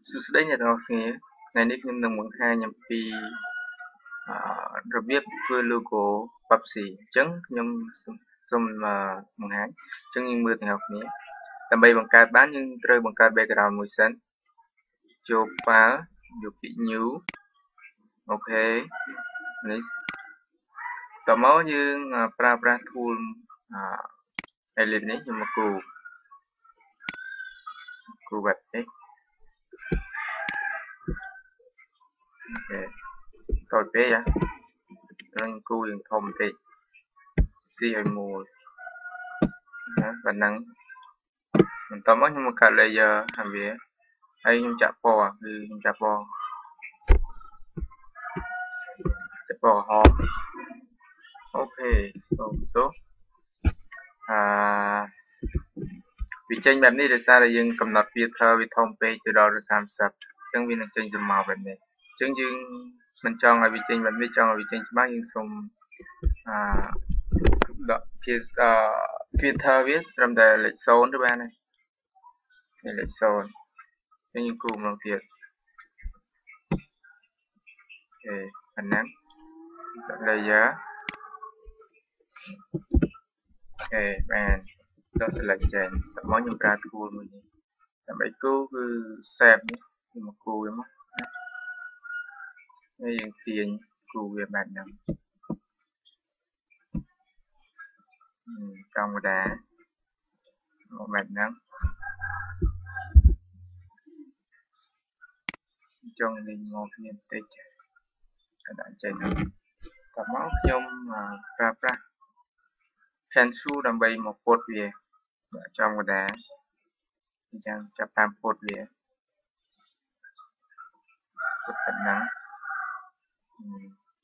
សួស្តីអ្នកទាំងអស់គ្នាថ្ងៃនេះខ្ញុំនឹងបង្ហាញអំពីរបៀបធ្វើ logo Pepsi អញ្ចឹងខ្ញុំសូមបង្ហាញអញ្ចឹងយើងមើលទាំងអស់គ្នាដើម្បីបង្កើតបានយើងត្រូវបង្កើត background មួយសិនចូល file យកពាក្យ new អូខេនេះតមកយើងប្រើប្រាស់ tool edit នេះខ្ញុំមកគូបែបនេះអូខេតូចពេកហ្នឹងគូយើងធំបន្តិចស៊ីឲ្យមូលណាប៉ុណ្ណឹងបន្ទាប់មកខ្ញុំមកកាត់ layer ហើយវាហើយខ្ញុំចាក់ពណ៌គឺខ្ញុំចាក់ពណ៌ក្រហមអូខេសូមទោសវាចេញបែបនេះដោយសារតែយើងកំណត់ filter វាធំពេកទៅដល់30អញ្ចឹងវានឹងចេញមកបែបនេះអញ្ចឹងយើងមិនចង់ឲ្យវាចេញបែបនេះចង់ឲ្យវាចេញច្បាស់យើងសូមដក filter វាត្រឹមតែលេខ0ទៅបានហើយនេះលេខ0អញ្ចឹងយើងគូម្ដងទៀតអូខេប៉ុណ្ណឹង layer អូខេបានដល់ select ចេញតមកខ្ញុំប្រើ tool មួយនេះដើម្បីគូគឺ save នេះខ្ញុំមកគូវាមកហើយយើងទាញគូវាបែបហ្នឹងធម្មតាមកបែបហ្នឹងចង់លេងមកគ្នាបន្តិចដាក់ចេញតមកខ្ញុំប្រើប្រាស់ pencil ដើម្បីមកពុតវាចង់កដាអញ្ចឹងចាប់តាមពុតវាពុតប៉ុណ្ណឹង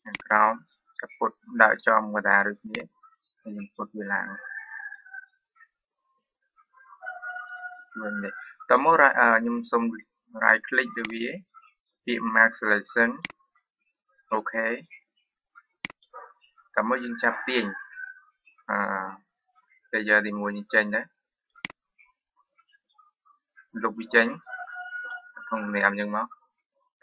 ខាងក្រោមក៏ពុតដាក់ចំកដាដូចគ្នាហើយខ្ញុំពុតវាឡើងវិញនេះតមកខ្ញុំសូម right click ទៅវាពាក្យ mark selection អូខេតមកយើងចាប់ទាញlayer ទី1នេះចេញដែរលុបវាចេញក្នុងនេះអញ្ចឹងមក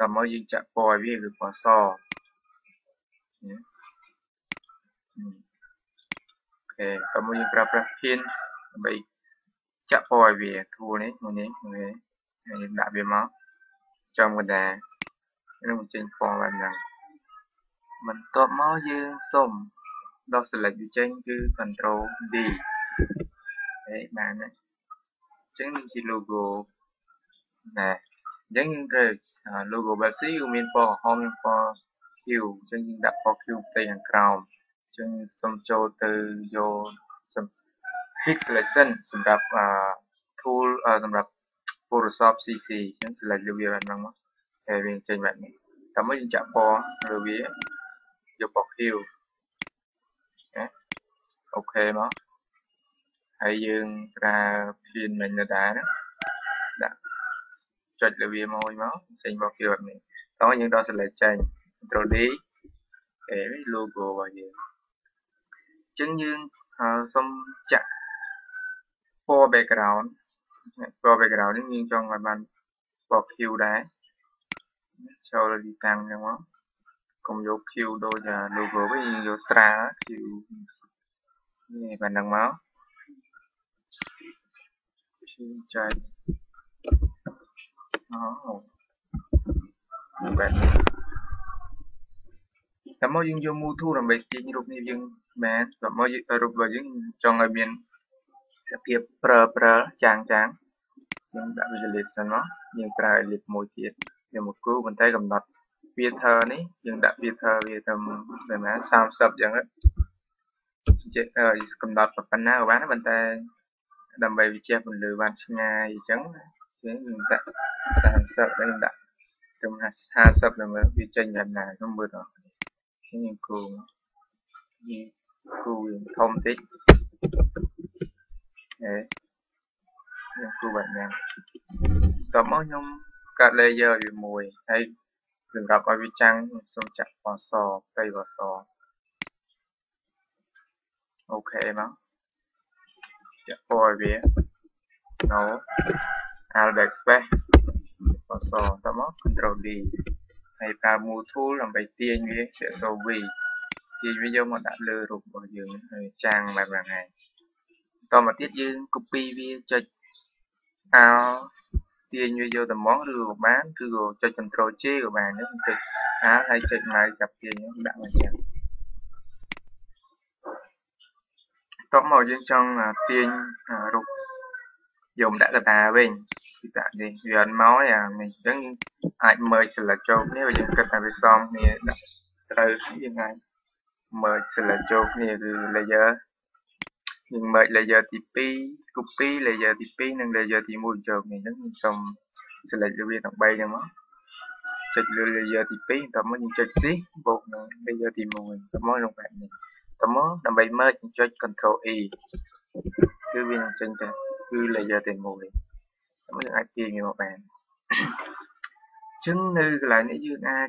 តមកយើងចាក់ពណ៌វាគឺពណ៌សអូខេតមកយើងប្រើប្រាស់ pen ដើម្បីចាក់ពណ៌ឲ្យវា tool នេះមួយនេះយើងដាក់វាមកចំកណ្ដាលនឹងបញ្ចេញពណ៌បែបហ្នឹងបន្ទាប់មកយើងសូមដោះ select វាចេញគឺ control D ហើយបានហើយអញ្ចឹងនេះជា logo ណាអញ្ចឹងយើងត្រូវ logo Pepsi គឺមានពណ៌ក្រហមនិងពណ៌ខៀវអញ្ចឹងយើងដាក់ពណ៌ខៀវផ្ទៃខាងក្រោមអញ្ចឹងសូមចូលទៅយក Quick Selection សម្រាប់tool សម្រាប់ Photoshop CC អញ្ចឹង select លើវាបែបហ្នឹងមកហើយវាចេញបែបនេះតមកយើងចាក់ពណ៌លើវាយកពណ៌ខៀវអូខេមកហើយយើងប្រើ pen មិញនៅដែរដាក់ចុចលើវាមួយមកចេញពណ៌ខៀវបែបនេះតោះយើងដល់ select ចេញ Control D logo របស់យើងអញ្ចឹងយើងសូមចាក់ពណ៌ background នេះយើងចង់ឲ្យបានពណ៌ខៀវដែរចូលទីតាំងហ្នឹងមកកុំយកខៀវដូច logo វិញយើងយកស្រាលខៀវនេះបែបហ្នឹងមកចែកបែបនេះតែមកយើងយក move tool ដើម្បីទាញរូបនេះយើងបានតែមករូបរបស់យើងចង់ឲ្យមានសភាពព្រើចាងយើងដាក់ visualization មកយើងប្រើ elip មួយទៀតយើងមកគូប៉ុន្តែកំណត់ filter នេះយើងដាក់ filter វាទៅប្រហែល30អញ្ចឹងកំណត់ប៉ុណ្ណាក៏បានប៉ុន្តែដើម្បីវាជះពន្លឺបានឆ្ងាយអញ្ចឹងយើងដាក់30ហើយដាក់ទៅ50ដើម្បីវាចេញបែបណាខ្ញុំមើលដល់យើងគូវាធំតិចខ្ញុំគូបែបហ្នឹងតមកខ្ញុំកាត់ layer វាមួយហើយសម្រាប់ឲ្យវាចាំងខ្ញុំសូមចាក់ពណ៌សផ្ទៃពណ៌សអូខេមកចាក់ពណ៌ឲ្យវា no alt backspace ព សតមក Control D ហើយប្រើ Move Tool ដើម្បីទាញវាពាក្យសូ V ទាញវាយកមកដាក់លើរូបរបស់យើងហើយចាំងបែបហ្នឹងហើយតមកទៀតយើង copy វាចុច Alt ទាញវាយកទៅមកឬក៏បានគឺក៏ចុច Control J ក៏បានចុច Alt ហើយចុច Mouse ចាប់ទាញដាក់មកចឹងតមកយើងចង់ទាញរូបយកដាក់កតាវិញគឺដាក់នេះវាអត់មកទេនេះអញ្ចឹងអាច merge select ចូលគ្នាបើយើងគិតថាវាសមគ្នាដាក់ត្រូវយើងអាច merge select ចូលគ្នាគឺ layer យើង merge layer ទី2 copy layer ទី2និង layer ទី1ចូលគ្នាអញ្ចឹងខ្ញុំសូម select វាទាំង3ហ្នឹងមកចុចលើ layer ទី2បន្ទាប់មកយើងចុច Shift បូកនឹង layer ទី1បន្ទាប់មកក្នុងបែបនេះបន្ទាប់មកដើម្បី merge យើងចុច Control E គឺវានឹងចេញទៅគឺ layer ទី1យើងអាចទាញវាមកបានអញ្ចឹងនៅកន្លែងនេះយើងអាច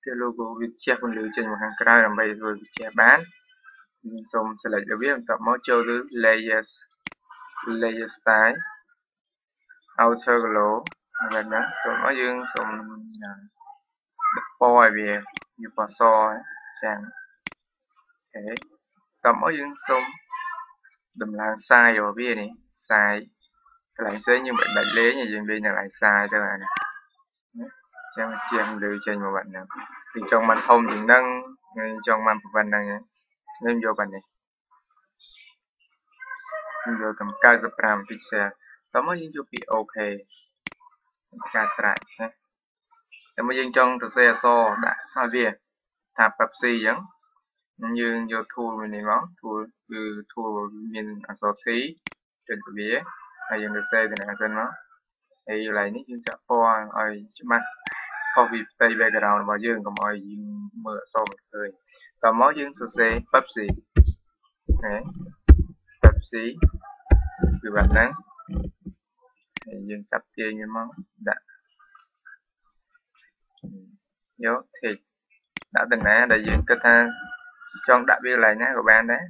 គេ logo វាជះពន្លឺចេញមកខាងក្រៅដើម្បីធ្វើវាជះបានយើងសូម select វាបន្ទាប់មកចូលទៅ layer style outer glow ហ្នឹងណាចូលមកយើងសូមដាក់ពណ៌ឲ្យវាពណ៌សចាំអូខេបន្ទាប់មកយើងសូមដំឡើងសាយរបស់វានេះសាយកន្លែងផ្សេងយើងមិនដាច់លេងយើងលេងនៅកន្លែងសាយទៅអានេះចឹងជាងលើចេញមកបាត់ហ្នឹងពីចង់បានធំជាងហ្នឹងចង់បានប៉ុណ្ណឹងខ្ញុំយកបាត់នេះខ្ញុំយកតាម95 pixel តោះមកយើងយកពី OK ការស្រេចណាតែមកយើងចង់សរសេរអក្សរដាក់ឲ្យវាថា Pepsi អញ្ចឹងយើងយក tool មួយនេះមក tool គឺ tool មានអក្សរ T ចុចវាហើយយើងសរសេរទៅនឹងសិនមកហើយកន្លែងនេះយើងចាក់ពណ៌ឲ្យច្បាស់ខុសពីផ្ទៃ background របស់យើងកុំឲ្យយើងមើលអក្សរមិនឃើញតមកយើងសរសេរ Pepsi អូខេ Pepsi គឺបែបហ្នឹងហើយយើងចាប់ទាញវាមកដាក់យក text ដាក់ទៅណាដែលយើងគិតថាចង់ដាក់វាកន្លែងណាក៏បានដែរ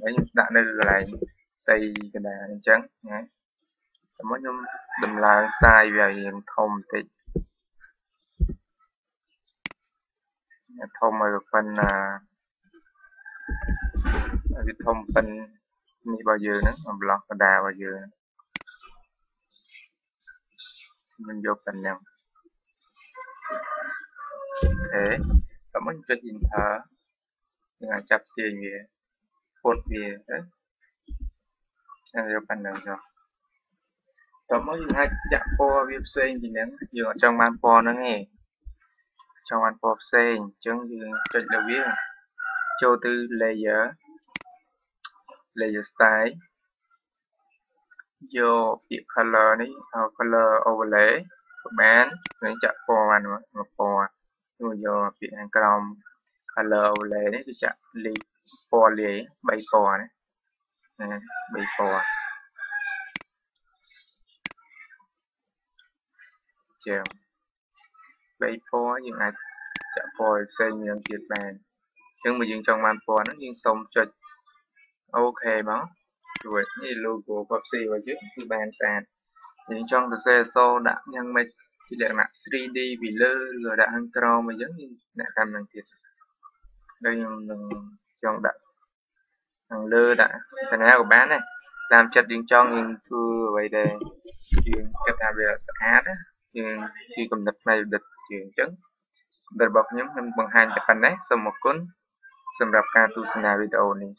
ហើយខ្ញុំដាក់នៅកន្លែងផ្ទៃកណ្ដាលអញ្ចឹងណាតែមកខ្ញុំដំឡើងសាយវាឲ្យធំបន្តិចធំឲ្យប៉ុណ្ណាវាធំប៉ុននេះរបស់យើងហ្នឹងអំឡោះកណ្ដាលរបស់យើងmìnhយកប៉ុណ្ណឹងអូខេតោះមកចុច enter យើងអាចចាប់ទាញវាពុតវាទៅហើយយកប៉ុណ្ណឹងចុះតោះមកយើងអាចចាក់ពណ៌វាផ្សេងពីហ្នឹងយើងអត់ចង់បានពណ៌ហ្នឹងទេចង់បានពណ៌ផ្សេងអញ្ចឹងយើងចុចលើវាចូលទៅ layer style យកពាក្យ color នេះ color overlay ក៏បានយើងចាក់ពណ៌បានមកពណ៌នោះយកពាក្យខាងក្រោម color overlay នេះគឺចាក់លេខពណ៌លាយ3ពណ៌ណា3ពណ៌ជាង3ពណ៌យើងអាចចាក់ពណ៌ផ្សេងយ៉ាងទៀតបានអញ្ចឹងបើយើងចង់បានពណ៌ហ្នឹងយើងសូមចុច OK មកជួយនេះ logo Pepsi របស់យើងគឺបានស្អាតយើងចង់សរសេរអក្សរដាក់យ៉ាងម៉េចជាលក្ខណៈ 3D ពីលើឬក៏ដាក់ខាងក្រោមអញ្ចឹងអ្នកតាមនឹងទៀតដូចខ្ញុំនឹងចង់ដាក់ខាងលើដាក់កណាក៏បានដែរតាមចិត្តយើងចង់យើងធ្វើអ្វីដែលយើងគិតថាវាស្អាតយើងជាគំនិតផ្នែកវិទ្យាជាងអញ្ចឹងគំនិតរបស់ខ្ញុំបង្ហាញតែប៉ុណ្ណេះសូមអរគុណសម្រាប់ការទស្សនាវីដេអូនេះ